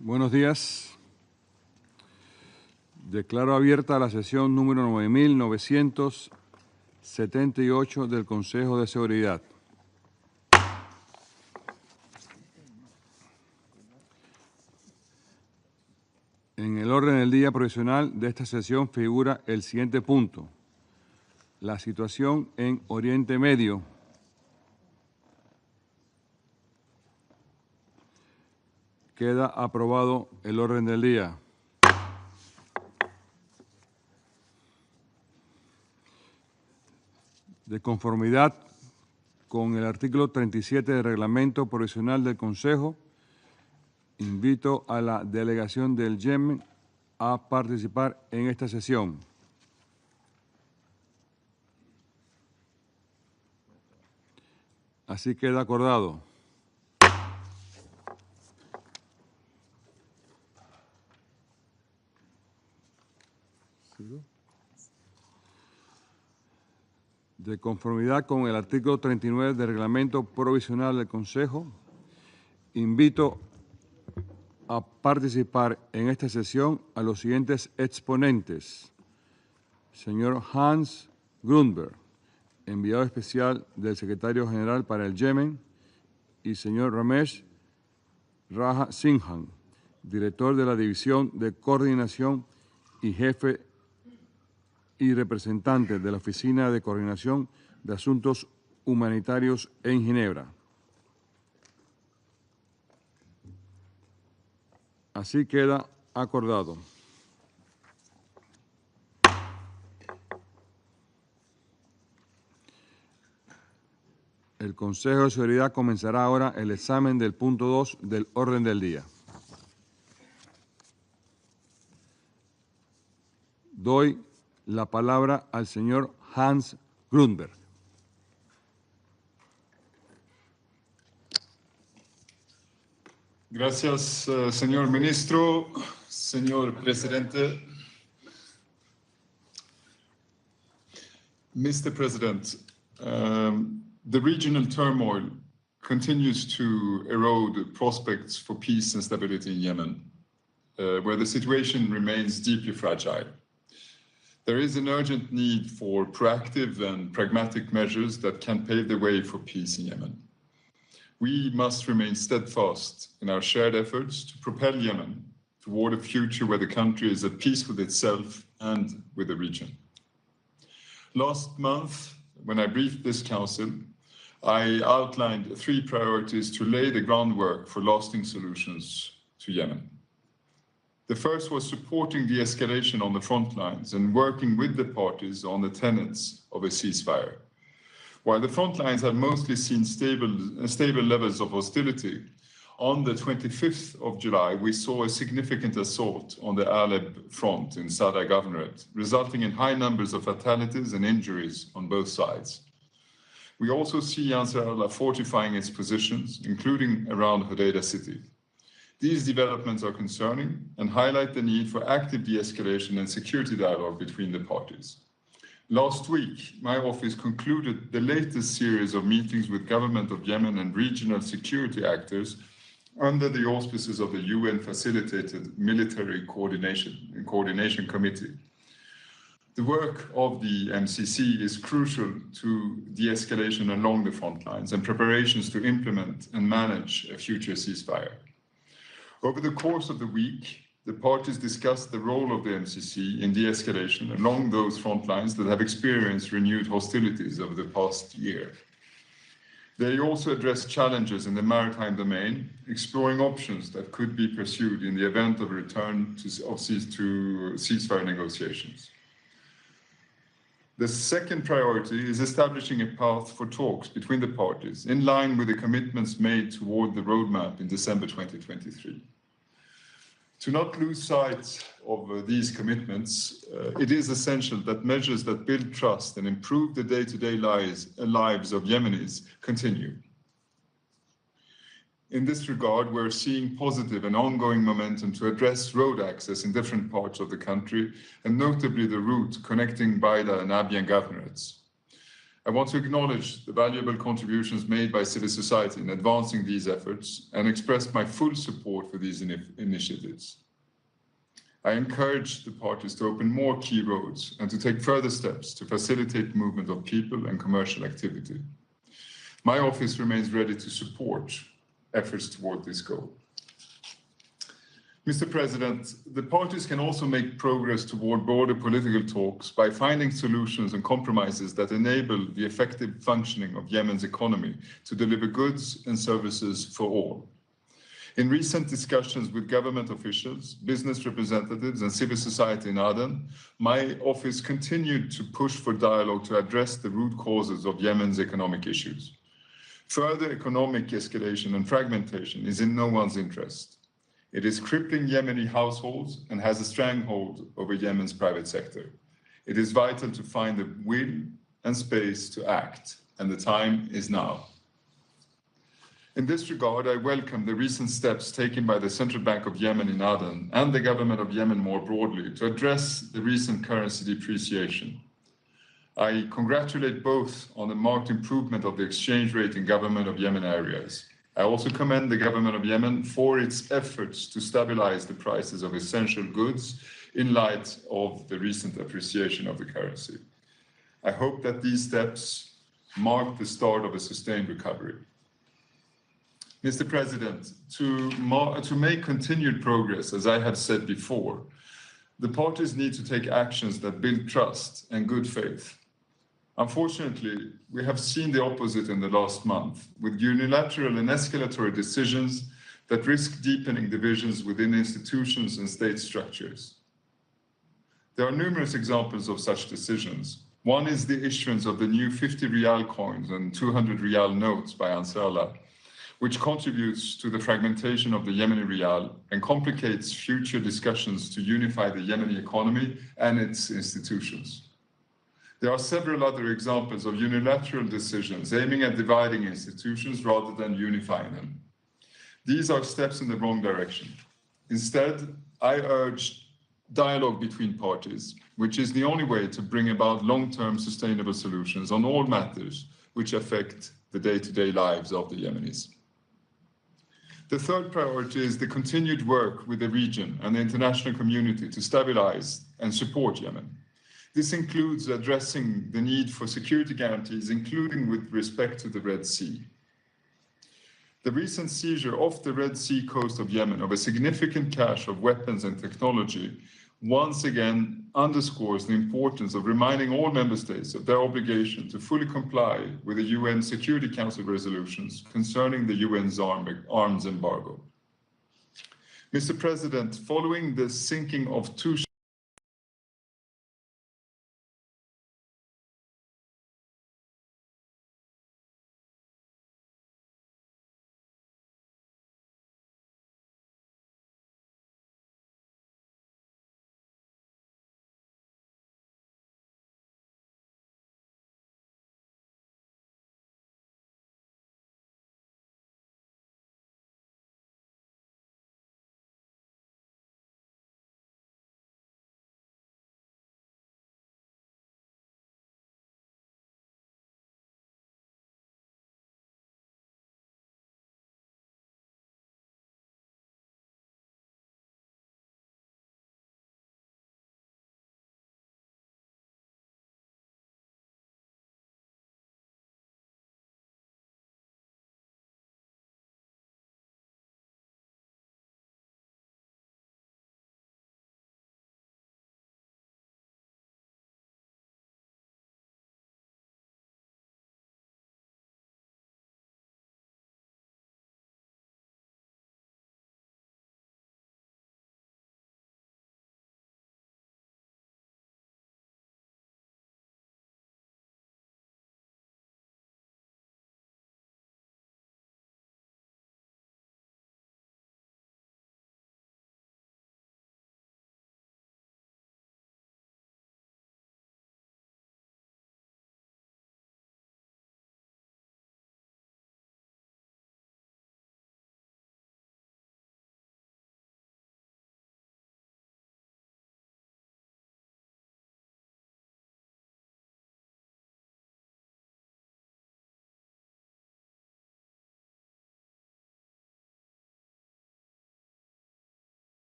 Buenos días. Declaro abierta la sesión número 9978 del Consejo de Seguridad. En el orden del día provisional de esta sesión figura el siguiente punto: la situación en Oriente Medio. Queda aprobado el orden del día. De conformidad con el artículo 37 del Reglamento Provisional del Consejo, invito a la delegación del Yemen a participar en esta sesión. Así queda acordado. De conformidad con el artículo 39 del Reglamento Provisional del Consejo, invito a participar en esta sesión a los siguientes exponentes: señor Hans Grundberg, enviado especial del Secretario General para el Yemen, y señor Ramesh Raja Singhan, director de la División de Coordinación y jefe y representante de la Oficina de Coordinación de Asuntos Humanitarios en Ginebra. Así queda acordado. El Consejo de Seguridad comenzará ahora el examen del punto 2 del orden del día. Doy la palabra al señor Hans Grundberg. Gracias, señor ministro, señor presidente. Mr. President, the regional turmoil continues to erode prospects for peace and stability in Yemen, where the situation remains deeply fragile. There is an urgent need for proactive and pragmatic measures that can pave the way for peace in Yemen. We must remain steadfast in our shared efforts to propel Yemen toward a future where the country is at peace with itself and with the region. Last month, when I briefed this council, I outlined 3 priorities to lay the groundwork for lasting solutions to Yemen. The first was supporting de-escalation on the front lines and working with the parties on the tenets of a ceasefire. While the front lines have mostly seen stable levels of hostility, on the 25th of July, we saw a significant assault on the Aleb front in Sada Governorate, resulting in high numbers of fatalities and injuries on both sides. We also see Ansar Allah fortifying its positions, including around Hodeidah city. These developments are concerning and highlight the need for active de-escalation and security dialogue between the parties. Last week, my office concluded the latest series of meetings with government of Yemen and regional security actors under the auspices of the UN-facilitated Military Coordination Committee. The work of the MCC is crucial to de-escalation along the front lines and preparations to implement and manage a future ceasefire. Over the course of the week, the parties discussed the role of the MCC in de-escalation along those front lines that have experienced renewed hostilities over the past year. They also addressed challenges in the maritime domain, exploring options that could be pursued in the event of a return to ceasefire negotiations. The second priority is establishing a path for talks between the parties in line with the commitments made toward the roadmap in December 2023. To not lose sight of these commitments, it is essential that measures that build trust and improve the day-to-day lives of Yemenis continue. In this regard, we're seeing positive and ongoing momentum to address road access in different parts of the country, and notably the route connecting Baida and Abyan governorates. I want to acknowledge the valuable contributions made by civil society in advancing these efforts and express my full support for these initiatives. I encourage the parties to open more key roads and to take further steps to facilitate movement of people and commercial activity. My office remains ready to support efforts toward this goal. Mr. President, the parties can also make progress toward broader political talks by finding solutions and compromises that enable the effective functioning of Yemen's economy to deliver goods and services for all. In recent discussions with government officials, business representatives, and civil society in Aden, my office continued to push for dialogue to address the root causes of Yemen's economic issues. Further economic escalation and fragmentation is in no one's interest. It is crippling Yemeni households and has a stranglehold over Yemen's private sector. It is vital to find the will and space to act, and the time is now. In this regard, I welcome the recent steps taken by the Central Bank of Yemen in Aden and the government of Yemen more broadly to address the recent currency depreciation. I congratulate both on the marked improvement of the exchange rate in government of Yemen areas. I also commend the government of Yemen for its efforts to stabilize the prices of essential goods in light of the recent appreciation of the currency. I hope that these steps mark the start of a sustained recovery. Mr. President, to make continued progress, as I have said before, the parties need to take actions that build trust and good faith. Unfortunately, we have seen the opposite in the last month, with unilateral and escalatory decisions that risk deepening divisions within institutions and state structures. There are numerous examples of such decisions. One is the issuance of the new 50 Riyal coins and 200 Riyal notes by Ansarallah, which contributes to the fragmentation of the Yemeni Riyal and complicates future discussions to unify the Yemeni economy and its institutions. There are several other examples of unilateral decisions aiming at dividing institutions rather than unifying them. These are steps in the wrong direction. Instead, I urge dialogue between parties, which is the only way to bring about long-term sustainable solutions on all matters which affect the day-to-day lives of the Yemenis. The third priority is the continued work with the region and the international community to stabilize and support Yemen. This includes addressing the need for security guarantees, including with respect to the Red Sea. The recent seizure off the Red Sea coast of Yemen of a significant cache of weapons and technology once again underscores the importance of reminding all member states of their obligation to fully comply with the UN Security Council resolutions concerning the UN's arms embargo. Mr. President, following the sinking of two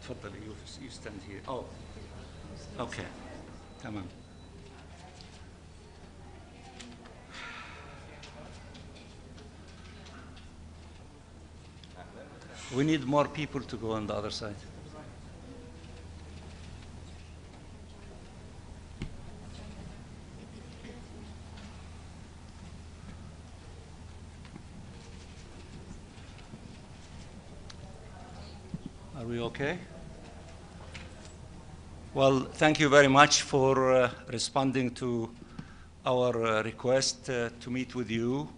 تفضلي, you stand here. Oh, okay. تمام. We need more people to go on the other side. Are we okay? Well, thank you very much for responding to our request to meet with you.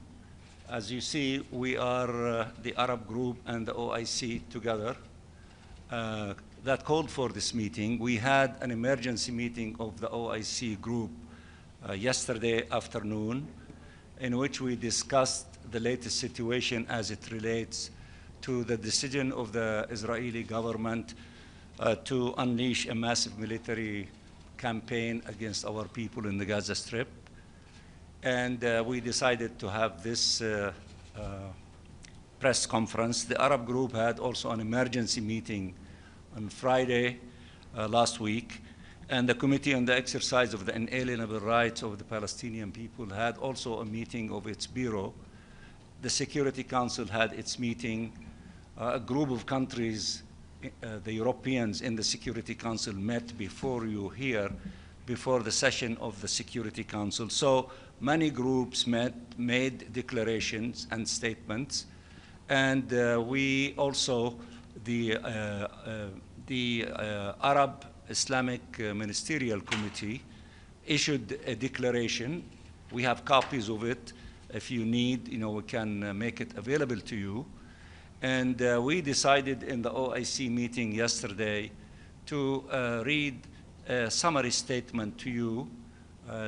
As you see, we are the Arab group and the OIC together that called for this meeting. We had an emergency meeting of the OIC group yesterday afternoon, in which we discussed the latest situation as it relates to the decision of the Israeli government to unleash a massive military campaign against our people in the Gaza Strip. And we decided to have this press conference. The Arab group had also an emergency meeting on Friday last week, and the Committee on the Exercise of the Inalienable Rights of the Palestinian People had also a meeting of its bureau. The Security Council had its meeting. A group of countries, the Europeans in the Security Council, met before you here, before the session of the Security Council. So many groups met, made declarations and statements, and we also, the Arab Islamic Ministerial Committee issued a declaration. We have copies of it. If you need, we can make it available to you. And we decided in the OIC meeting yesterday to read a summary statement to you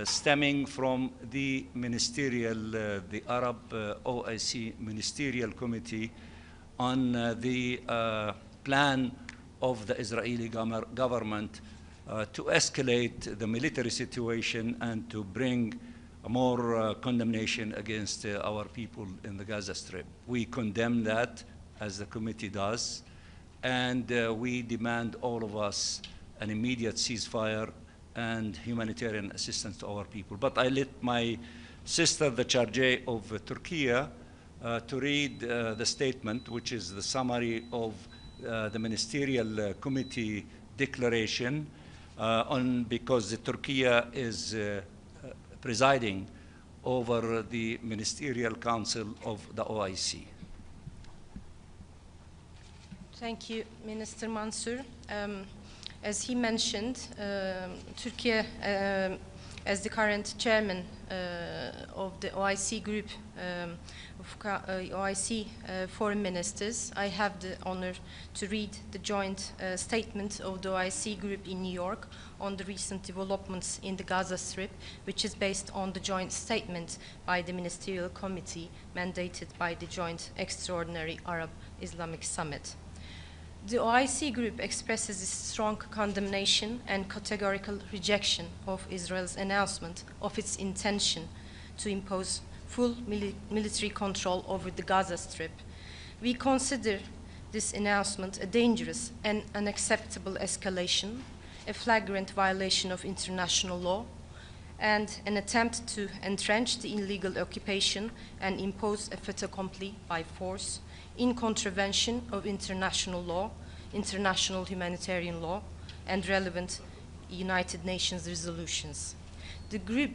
stemming from the ministerial, the Arab OIC Ministerial Committee on the plan of the Israeli government to escalate the military situation and to bring more condemnation against our people in the Gaza Strip. We condemn that, as the committee does, and we demand, all of us, an immediate ceasefire and humanitarian assistance to our people. But I let my sister, the Chargé of Turkey, to read the statement, which is the summary of the Ministerial Committee declaration, because Turkey is presiding over the Ministerial Council of the OIC. Thank you, Minister Mansour. As he mentioned, Turkey, as the current chairman of the OIC group of OIC foreign ministers, I have the honor to read the joint statement of the OIC group in New York on the recent developments in the Gaza Strip, which is based on the joint statement by the Ministerial Committee mandated by the Joint Extraordinary Arab Islamic Summit. The OIC group expresses its strong condemnation and categorical rejection of Israel's announcement of its intention to impose full military control over the Gaza Strip. We consider this announcement a dangerous and unacceptable escalation, a flagrant violation of international law, and an attempt to entrench the illegal occupation and impose a fait accompli by force in contravention of international law, international humanitarian law, and relevant United Nations resolutions. The group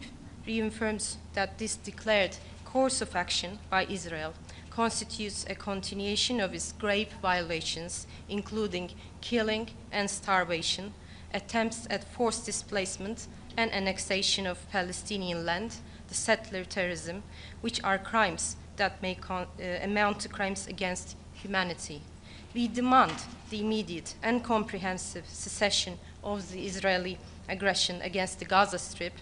reaffirms that this declared course of action by Israel constitutes a continuation of its grave violations, including killing and starvation, attempts at forced displacement and annexation of Palestinian land, the settler terrorism, which are crimes that may amount to crimes against humanity. We demand the immediate and comprehensive cessation of the Israeli aggression against the Gaza Strip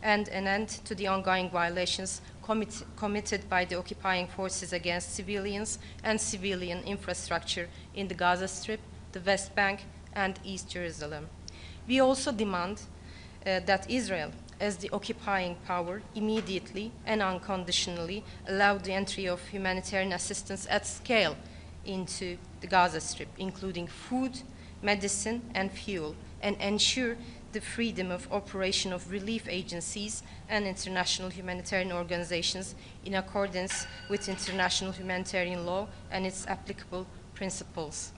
and an end to the ongoing violations committed by the occupying forces against civilians and civilian infrastructure in the Gaza Strip, the West Bank, and East Jerusalem. We also demand that Israel, as the occupying power, immediately and unconditionally allow the entry of humanitarian assistance at scale into the Gaza Strip, including food, medicine, and fuel, and ensure the freedom of operation of relief agencies and international humanitarian organizations in accordance with international humanitarian law and its applicable principles.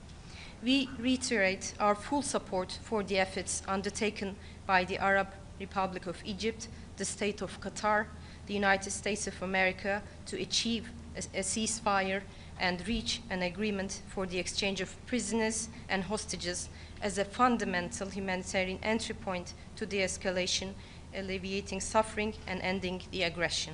We reiterate our full support for the efforts undertaken by the Arab Republic of Egypt, the State of Qatar, the United States of America to achieve a ceasefire and reach an agreement for the exchange of prisoners and hostages as a fundamental humanitarian entry point to de-escalation, alleviating suffering and ending the aggression.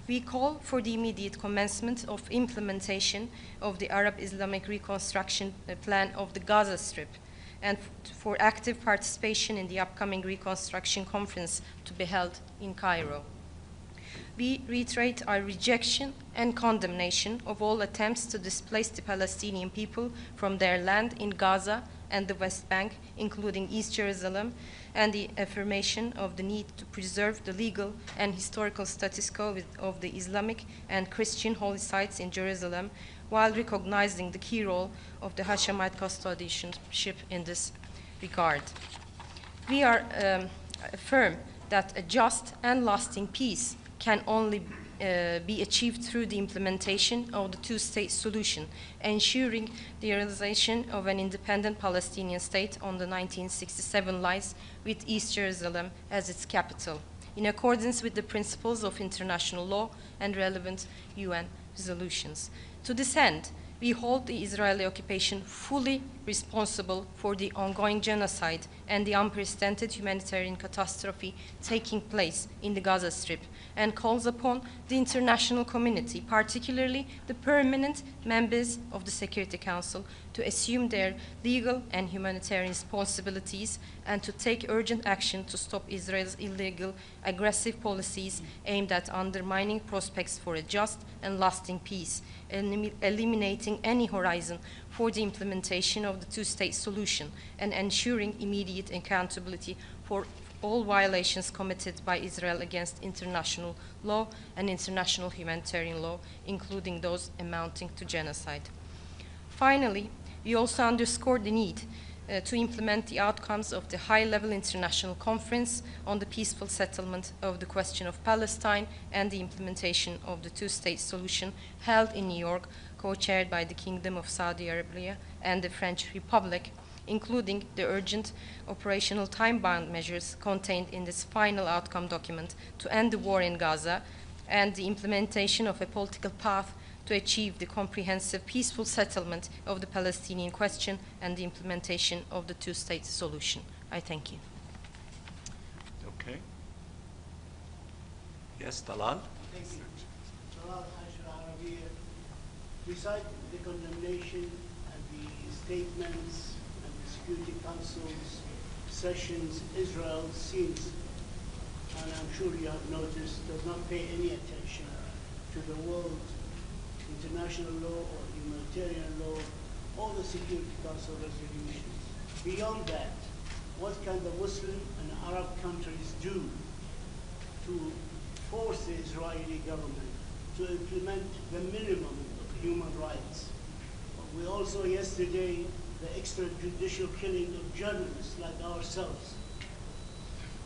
We call for the immediate commencement of implementation of the Arab Islamic Reconstruction Plan of the Gaza Strip and for active participation in the upcoming Reconstruction Conference to be held in Cairo. We reiterate our rejection and condemnation of all attempts to displace the Palestinian people from their land in Gaza and the West Bank, including East Jerusalem, and the affirmation of the need to preserve the legal and historical status quo of the Islamic and Christian holy sites in Jerusalem, while recognizing the key role of the Hashemite custodianship in this regard. We are firm that a just and lasting peace can only be achieved through the implementation of the two-state solution, ensuring the realization of an independent Palestinian state on the 1967 lines with East Jerusalem as its capital, in accordance with the principles of international law and relevant UN resolutions. To this end, we hold the Israeli occupation fully responsible for the ongoing genocide and the unprecedented humanitarian catastrophe taking place in the Gaza Strip, and calls upon the international community, particularly the permanent members of the Security Council, to assume their legal and humanitarian responsibilities and to take urgent action to stop Israel's illegal, aggressive policies aimed at undermining prospects for a just and lasting peace, eliminating any horizon for the implementation of the two-state solution, and ensuring immediate accountability for all violations committed by Israel against international law and international humanitarian law, including those amounting to genocide. Finally, we also underscore the need to implement the outcomes of the high-level international conference on the peaceful settlement of the question of Palestine and the implementation of the two-state solution held in New York, co-chaired by the Kingdom of Saudi Arabia and the French Republic, including the urgent operational time-bound measures contained in this final outcome document to end the war in Gaza and the implementation of a political path to achieve the comprehensive peaceful settlement of the Palestinian question and the implementation of the two-state solution. I thank you. Okay. Yes, Talal? Thank you. Talal Hashir, beside the condemnation and the statements and the Security Council's sessions, Israel seems, and I'm sure you have noticed, does not pay any attention to the world, international law or humanitarian law, or the Security Council resolutions. Beyond that, what can the Muslim and Arab countries do to force the Israeli government to implement the minimum of human rights? We also yesterday, the extrajudicial killing of journalists like ourselves,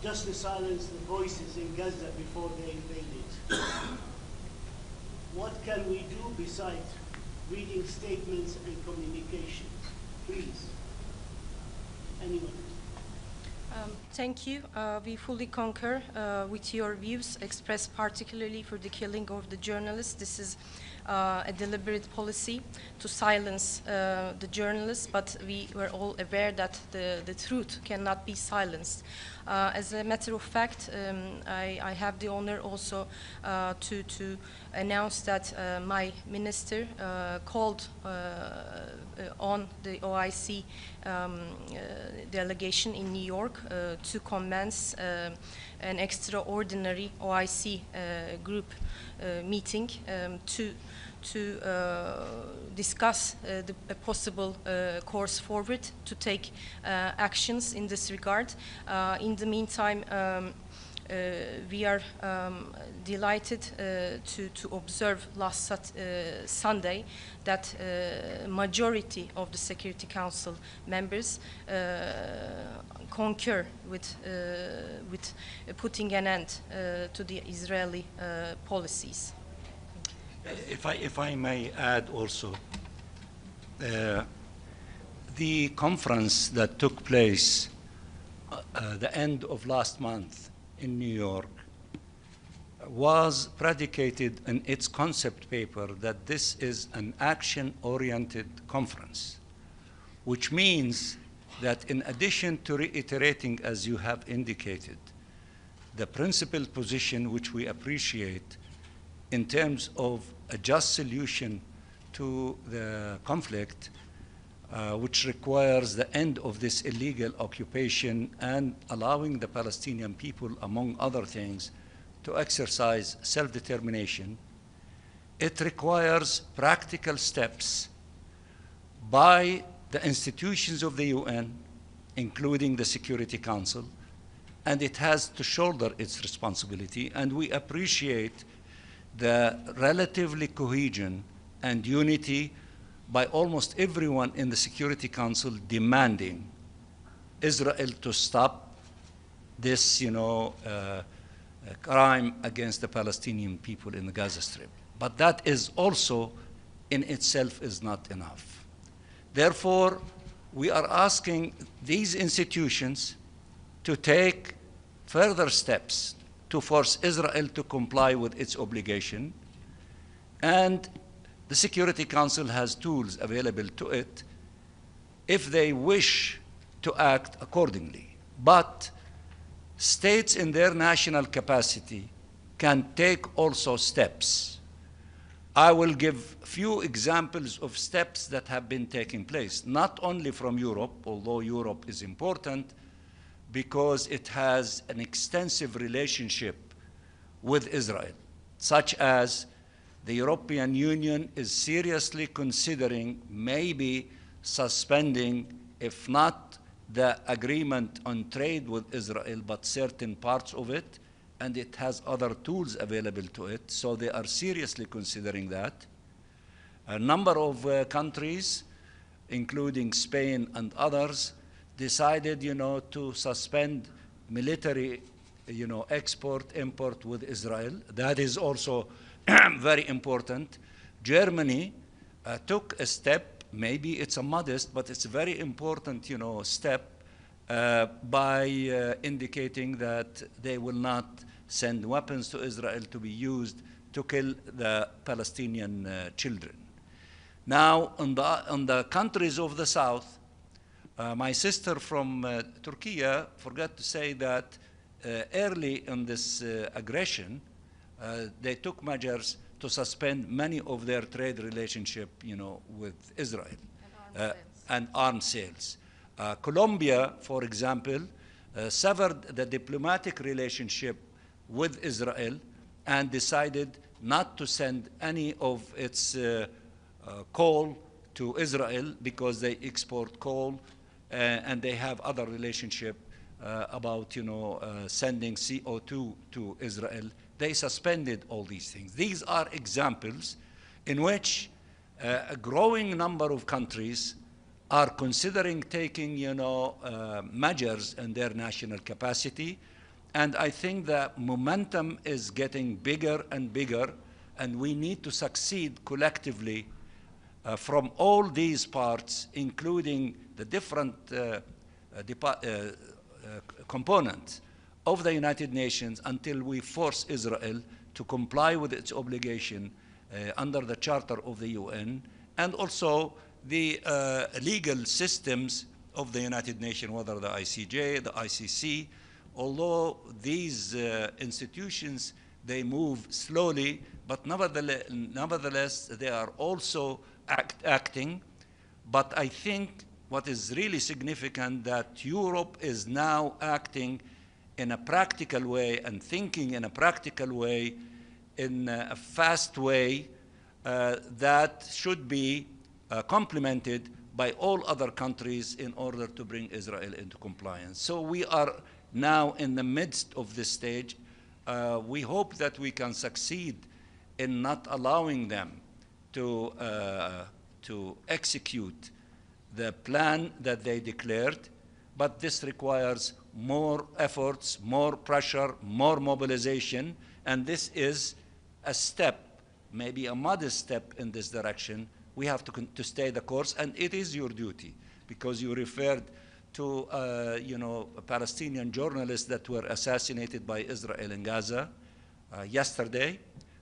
just to silence the voices in Gaza before they invaded. What can we do besides reading statements and communications? Please, anyone. Thank you. We fully concur with your views expressed particularly for the killing of the journalists. This is a deliberate policy to silence the journalists, but we were all aware that the truth cannot be silenced. As a matter of fact, I have the honor also to announce that my minister called on the OIC delegation in New York to commence an extraordinary OIC group meeting to discuss a possible course forward to take actions in this regard. In the meantime, we are delighted to observe last Sunday that majority of the Security Council members concur with putting an end to the Israeli policies. If I may add also, the conference that took place the end of last month in New York was predicated in its concept paper that this is an action-oriented conference, which means that in addition to reiterating, as you have indicated, the principled position which we appreciate in terms of a just solution to the conflict, which requires the end of this illegal occupation and allowing the Palestinian people, among other things, to exercise self-determination, it requires practical steps by the institutions of the UN, including the Security Council, and it has to shoulder its responsibility. And we appreciate the relatively cohesion and unity by almost everyone in the Security Council demanding Israel to stop this, crime against the Palestinian people in the Gaza Strip. But that is also in itself is not enough. Therefore, we are asking these institutions to take further steps to force Israel to comply with its obligation, and the Security Council has tools available to it if they wish to act accordingly. But states in their national capacity can take also steps. I will give few examples of steps that have been taking place, not only from Europe, although Europe is important because it has an extensive relationship with Israel, such as the European Union is seriously considering maybe suspending, if not the agreement on trade with Israel, but certain parts of it, and it has other tools available to it, so they are seriously considering that. A number of countries, including Spain and others, decided, to suspend military, export, import with Israel. That is also very important. Germany took a step, maybe it's a modest, but it's a very important, step by indicating that they will not send weapons to Israel to be used to kill the Palestinian children. Now, on the countries of the south, my sister from Turkey forgot to say that early in this aggression, they took measures to suspend many of their trade relationship, with Israel and arms sales. Colombia, for example, severed the diplomatic relationship with Israel and decided not to send any of its coal to Israel because they export coal and they have other relationship about, sending CO2 to Israel. They suspended all these things. These are examples in which a growing number of countries are considering taking, measures in their national capacity. And I think that momentum is getting bigger and bigger, and we need to succeed collectively from all these parts, including the different components of the United Nations, until we force Israel to comply with its obligation under the Charter of the UN, and also the legal systems of the United Nations, whether the ICJ, the ICC. Although these institutions, they move slowly, but nevertheless they are also acting. But I think what is really significant that Europe is now acting in a practical way and thinking in a practical way, in a fast way that should be complemented by all other countries in order to bring Israel into compliance. So we are now in the midst of this stage. We hope that we can succeed in not allowing them to execute the plan that they declared, but this requires more efforts, more pressure, more mobilization, and this is a step, maybe a modest step in this direction. We have to stay the course, and it is your duty, because you referred to Palestinian journalists that were assassinated by Israel in Gaza yesterday,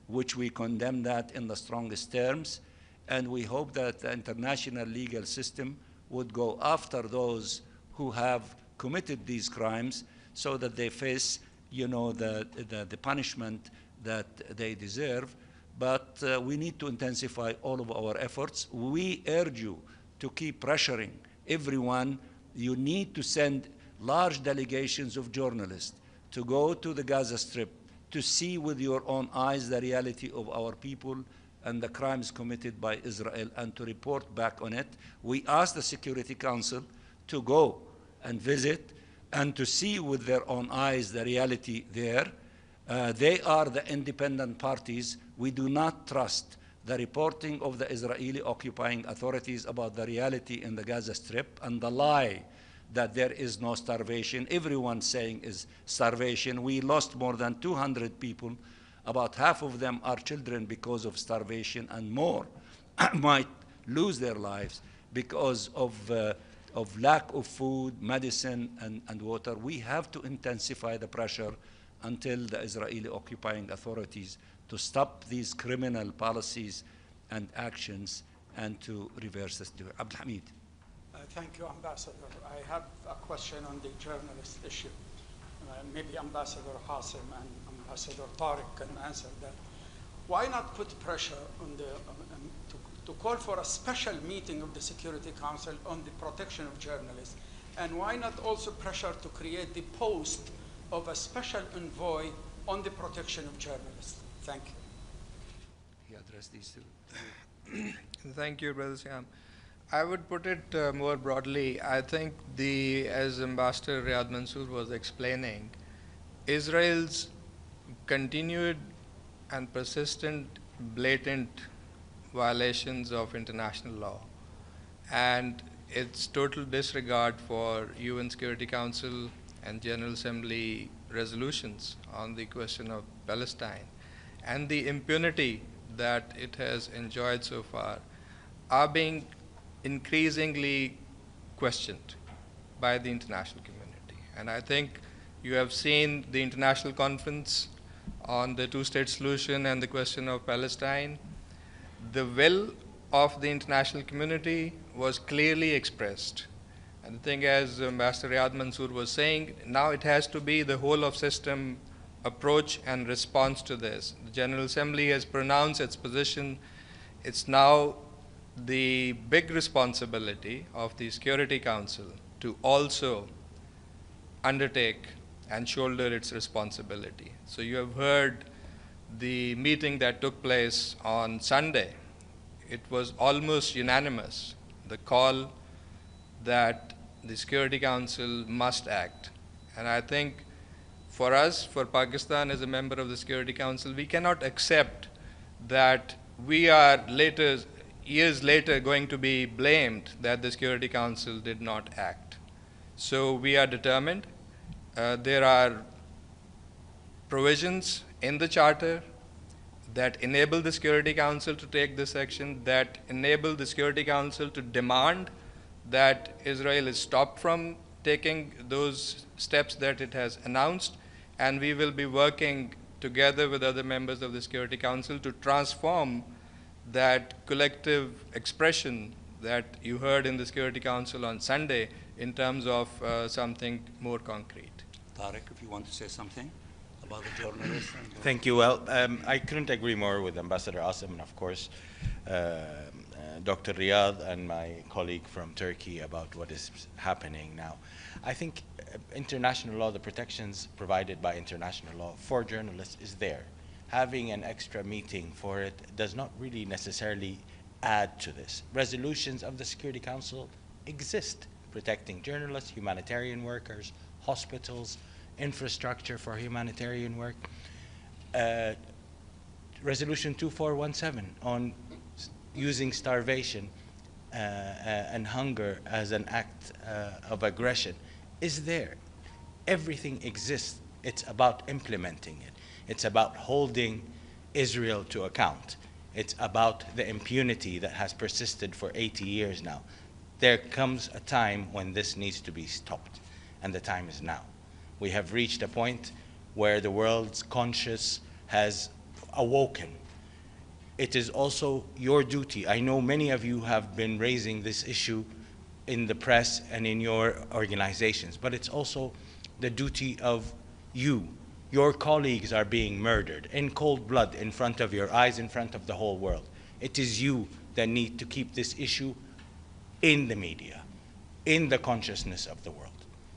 which we condemn that in the strongest terms, and we hope that the international legal system would go after those who have committed these crimes so that they face the punishment that they deserve. But we need to intensify all of our efforts. We urge you to keep pressuring everyone. You need to send large delegations of journalists to go to the Gaza Strip to see with your own eyes the reality of our people and the crimes committed by Israel, and to report back on it. We ask the Security Council to go and visit and to see with their own eyes the reality there. They are the independent parties. We do not trust the reporting of the Israeli occupying authorities about the reality in the Gaza Strip and the lie that there is no starvation. Everyone saying is starvation. We lost more than 200 people. About half of them are children because of starvation, and more might lose their lives because of lack of food, medicine, and water. We have to intensify the pressure until the Israeli occupying authorities to stop these criminal policies and actions and to reverse this. Abdul Hamid. Thank you, Ambassador. I have a question on the journalist issue. Maybe Ambassador Hassim and Ambassador Tariq can answer that. Why not put pressure on to call for a special meeting of the Security Council on the protection of journalists? And why not also pressure to create the post of a special envoy on the protection of journalists? Thank you. He addressed these two. Thank you, Brother Siam. I would put it more broadly. I think as Ambassador Riyad Mansour was explaining, Israel's continued and persistent, blatant violations of international law and its total disregard for UN Security Council and General Assembly resolutions on the question of Palestine, and the impunity that it has enjoyed so far are being increasingly questioned by the international community. And I think you have seen the international conference on the two-state solution and the question of Palestine. The will of the international community was clearly expressed. And the thing, as Ambassador Riyad Mansour was saying, now it has to be the whole of system approach and response to this. The General Assembly has pronounced its position. It's now the big responsibility of the Security Council to also undertake and shoulder its responsibility. So you have heard the meeting that took place on Sunday. It was almost unanimous, the call that the Security Council must act. And I think for us, for Pakistan as a member of the Security Council, we cannot accept that we are years later going to be blamed that the Security Council did not act. So we are determined. There are provisions in the Charter that enable the Security Council to take this action, that enable the Security Council to demand that Israel is stopped from taking those steps that it has announced, and we will be working together with other members of the Security Council to transform that collective expression that you heard in the Security Council on Sunday in terms of something more concrete. Tariq, if you want to say something about the journalists. Thank you. Well, I couldn't agree more with Ambassador Asim and, of course, Dr. Riyad and my colleague from Turkey about what is happening now. I think international law, the protections provided by international law for journalists is there. Having an extra meeting for it does not really necessarily add to this. Resolutions of the Security Council exist, protecting journalists, humanitarian workers, hospitals, infrastructure for humanitarian work. Resolution 2417 on using starvation and hunger as an act of aggression is there. Everything exists. It's about implementing it. It's about holding Israel to account. It's about the impunity that has persisted for 80 years now. There comes a time when this needs to be stopped, and the time is now. We have reached a point where the world's conscience has awoken. It is also your duty. I know many of you have been raising this issue in the press and in your organizations, but it's also the duty of you. Your colleagues are being murdered in cold blood in front of your eyes, in front of the whole world. It is you that need to keep this issue in the media, in the consciousness of the world.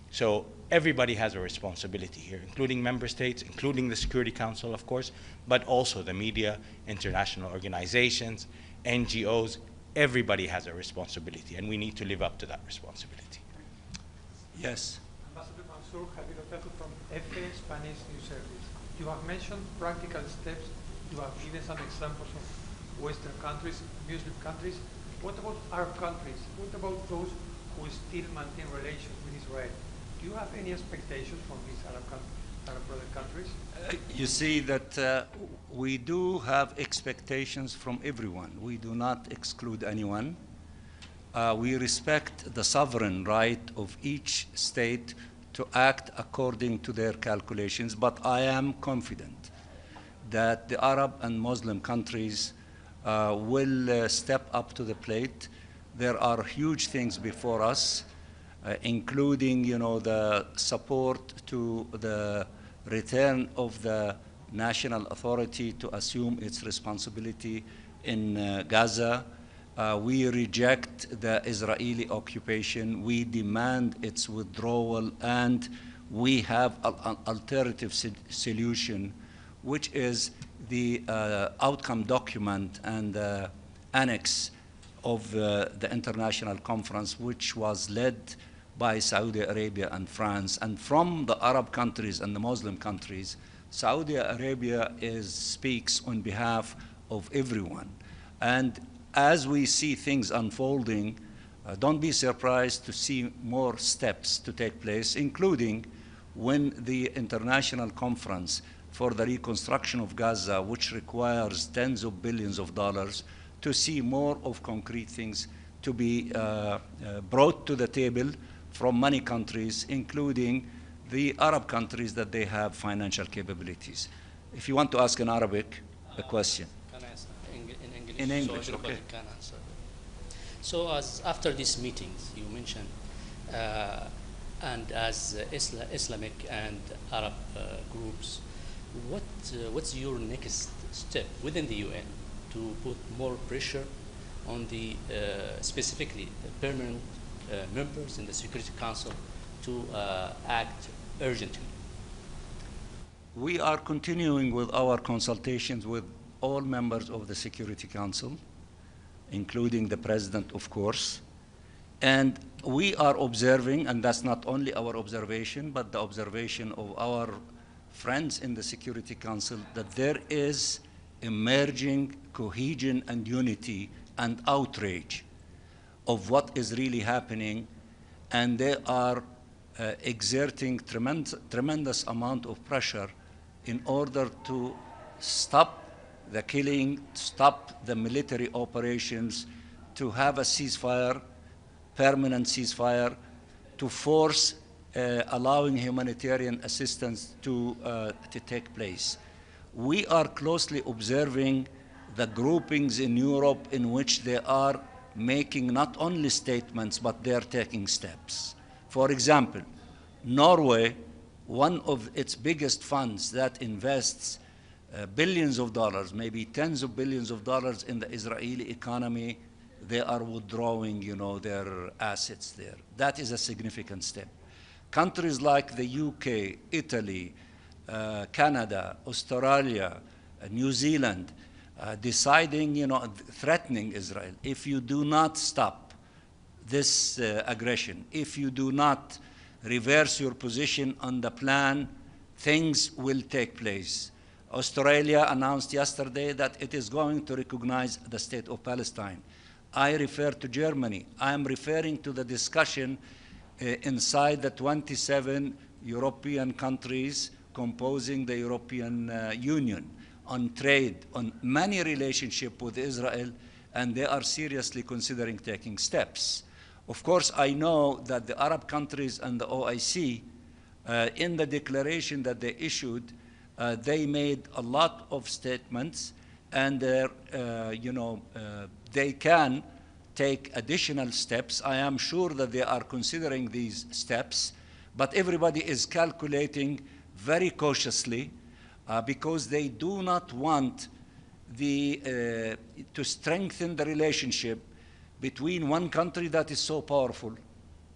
So everybody has a responsibility here, including member states, including the Security Council, of course, but also the media, international organizations, NGOs. Everybody has a responsibility, and we need to live up to that responsibility. Yes. Ambassador Mansour, Javier Otaku from EFE Spanish News Service. You have mentioned practical steps. You have given some examples of Western countries, Muslim countries. What about Arab countries? What about those who still maintain relations with Israel? Do you have any expectations from these Arab brother countries? You see that we do have expectations from everyone. We do not exclude anyone. We respect the sovereign right of each state to act according to their calculations, but I am confident that the Arab and Muslim countries will step up to the plate. There are huge things before us, including, the support to the return of the national authority to assume its responsibility in Gaza. We reject the Israeli occupation. We demand its withdrawal, and we have an alternative solution, which is the outcome document and annex of the international conference, which was led by Saudi Arabia and France. And from the Arab countries and the Muslim countries, Saudi Arabia speaks on behalf of everyone. And as we see things unfolding, don't be surprised to see more steps to take place, including when the international conference for the reconstruction of Gaza, which requires tens of billions of dollars, to see more of concrete things to be brought to the table from many countries, including the Arab countries that they have financial capabilities. If you want to ask in Arabic a question. Can I answer in English? In English, so everybody okay. can answer. So as after these meetings you mentioned, and as Islamic and Arab groups, what's your next step within the UN to put more pressure on the specifically the permanent members in the Security Council to act urgently? We are continuing with our consultations with all members of the Security Council, including the President, of course. And we are observing, and that's not only our observation, but the observation of our friends in the Security Council, that there is emerging cohesion and unity and outrage of what is really happening, and they are exerting tremendous amount of pressure in order to stop the killing, stop the military operations, to have a ceasefire, permanent ceasefire, to force allowing humanitarian assistance to take place. We are closely observing the groupings in Europe in which they are making not only statements, but they are taking steps. For example, Norway, one of its biggest funds that invests billions of dollars, maybe tens of billions of dollars in the Israeli economy, they are withdrawing, their assets there. That is a significant step. Countries like the UK, Italy, Canada, Australia, New Zealand, deciding, threatening Israel. If you do not stop this aggression, if you do not reverse your position on the plan, things will take place. Australia announced yesterday that it is going to recognize the state of Palestine. I refer to Germany. I am referring to the discussion inside the 27 European countries composing the European Union on trade, on many relationships with Israel, and they are seriously considering taking steps. Of course, I know that the Arab countries and the OIC, in the declaration that they issued, they made a lot of statements, and they can take additional steps. I am sure that they are considering these steps, but everybody is calculating very cautiously because they do not want to strengthen the relationship between one country that is so powerful,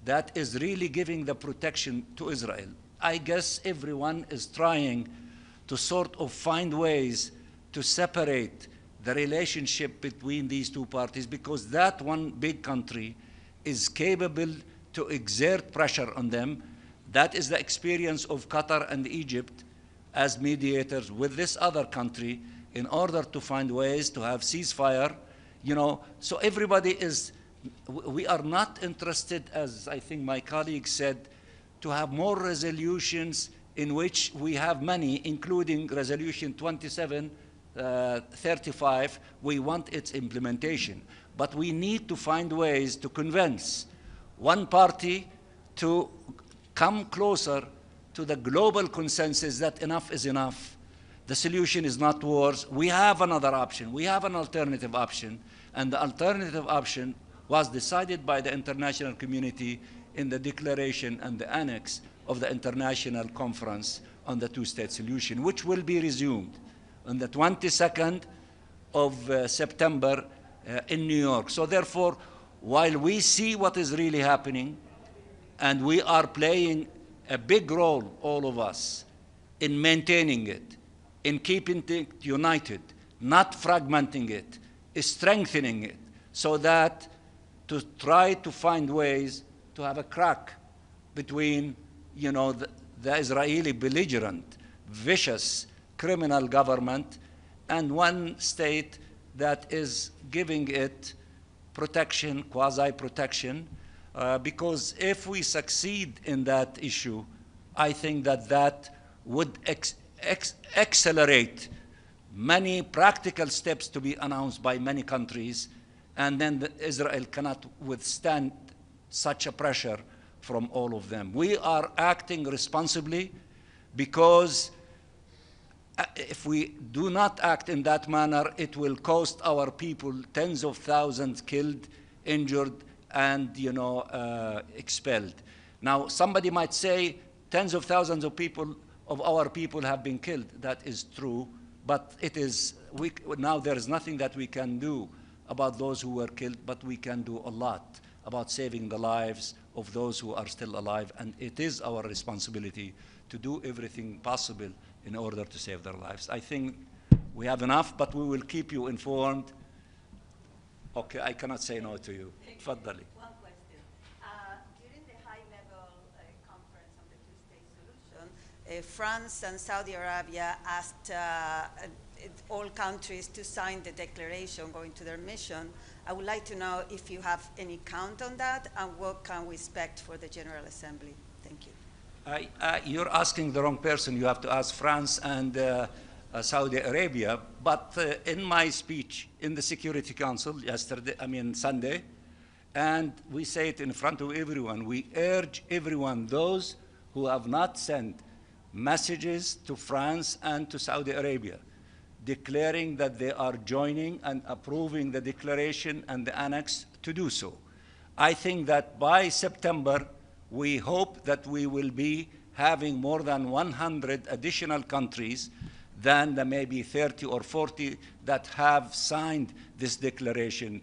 that is really giving the protection to Israel. I guess everyone is trying to sort of find ways to separate the relationship between these two parties, because that one big country is capable to exert pressure on them. That is the experience of Qatar and Egypt as mediators with this other country in order to find ways to have ceasefire. So everybody is, we are not interested, as I think my colleague said, to have more resolutions in which we have many, including Resolution 2735. We want its implementation. But we need to find ways to convince one party to come closer to the global consensus that enough is enough. The solution is not wars. We have another option. We have an alternative option. And the alternative option was decided by the international community in the declaration and the annex of the International Conference on the Two-State Solution, which will be resumed on the 22nd of September in New York. So therefore, while we see what is really happening, and we are playing a big role, all of us, in maintaining it, in keeping it united, not fragmenting it, strengthening it, so that to try to find ways to have a crack between, the Israeli belligerent, vicious, criminal government and one state that is giving it protection, quasi-protection, because if we succeed in that issue, I think that would accelerate many practical steps to be announced by many countries, and then Israel cannot withstand such a pressure from all of them. We are acting responsibly because if we do not act in that manner, it will cost our people tens of thousands killed, injured, and expelled. Now, somebody might say tens of thousands of our people have been killed. That is true, but now there is nothing that we can do about those who were killed, but we can do a lot about saving the lives of those who are still alive, and it is our responsibility to do everything possible in order to save their lives. I think we have enough, but we will keep you informed. Okay, I cannot say no to you. Tfaddali. One question. During the high-level conference on the two-state solution, France and Saudi Arabia asked all countries to sign the declaration going to their mission. I would like to know if you have any count on that and what can we expect for the General Assembly. Thank you. You're asking the wrong person. You have to ask France and Saudi Arabia. But in my speech in the Security Council Sunday, and we say it in front of everyone, we urge everyone, those who have not sent messages to France and to Saudi Arabia, declaring that they are joining and approving the declaration and the annex, to do so. I think that by September, we hope that we will be having more than 100 additional countries than the maybe 30 or 40 that have signed this declaration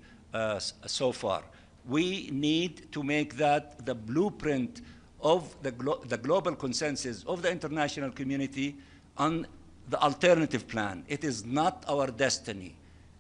so far. We need to make that the blueprint of the global consensus of the international community on the alternative plan. It is not our destiny.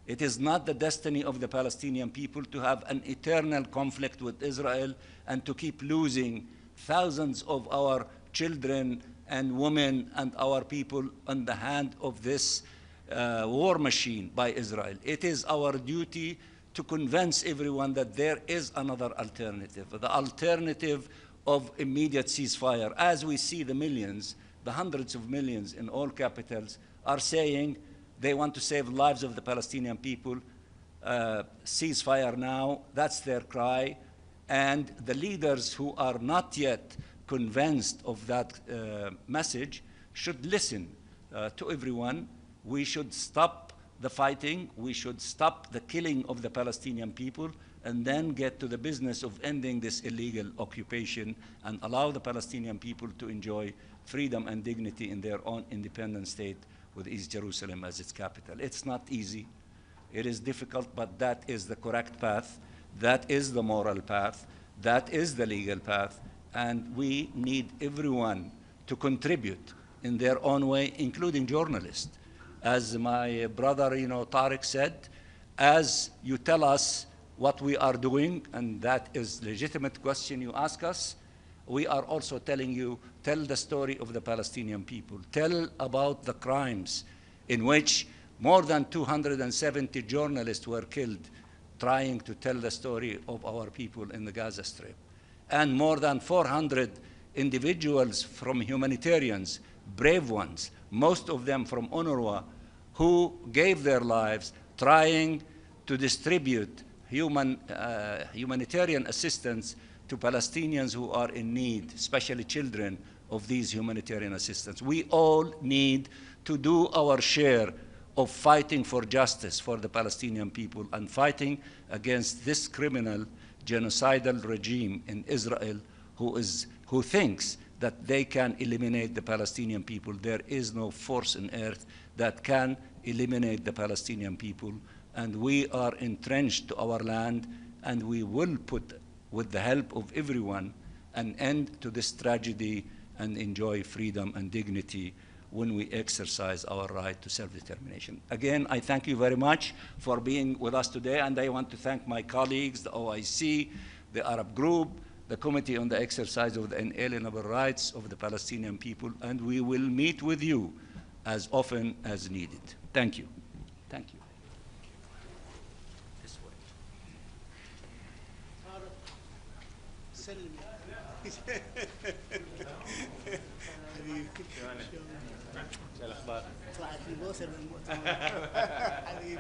It is not the destiny of the Palestinian people to have an eternal conflict with Israel and to keep losing thousands of our children, and women and our people on the hand of this war machine by Israel. It is our duty to convince everyone that there is another alternative, the alternative of immediate ceasefire. As we see the millions, the hundreds of millions in all capitals are saying they want to save the lives of the Palestinian people, ceasefire now, that's their cry. And the leaders who are not yet convinced of that message should listen to everyone. We should stop the fighting, we should stop the killing of the Palestinian people, and then get to the business of ending this illegal occupation and allow the Palestinian people to enjoy freedom and dignity in their own independent state with East Jerusalem as its capital. It's not easy, it is difficult, but that is the correct path, that is the moral path, that is the legal path, and we need everyone to contribute in their own way, including journalists. As my brother, Tariq said, as you tell us what we are doing, and that is a legitimate question you ask us, we are also telling you, tell the story of the Palestinian people. Tell about the crimes in which more than 270 journalists were killed trying to tell the story of our people in the Gaza Strip. And more than 400 individuals from humanitarians, brave ones, most of them from UNRWA, who gave their lives trying to distribute humanitarian assistance to Palestinians who are in need, especially children of these humanitarian assistance. We all need to do our share of fighting for justice for the Palestinian people and fighting against this criminal genocidal regime in Israel who thinks that they can eliminate the Palestinian people. There is no force on earth that can eliminate the Palestinian people, and we are entrenched to our land, and we will put, with the help of everyone, an end to this tragedy and enjoy freedom and dignity when we exercise our right to self-determination. Again, I thank you very much for being with us today, and I want to thank my colleagues, the OIC, the Arab Group, the Committee on the Exercise of the Inalienable Rights of the Palestinian people, and we will meet with you as often as needed. Thank you. Thank you. This way. طلعت لي بوسه من المؤتمر حبيبي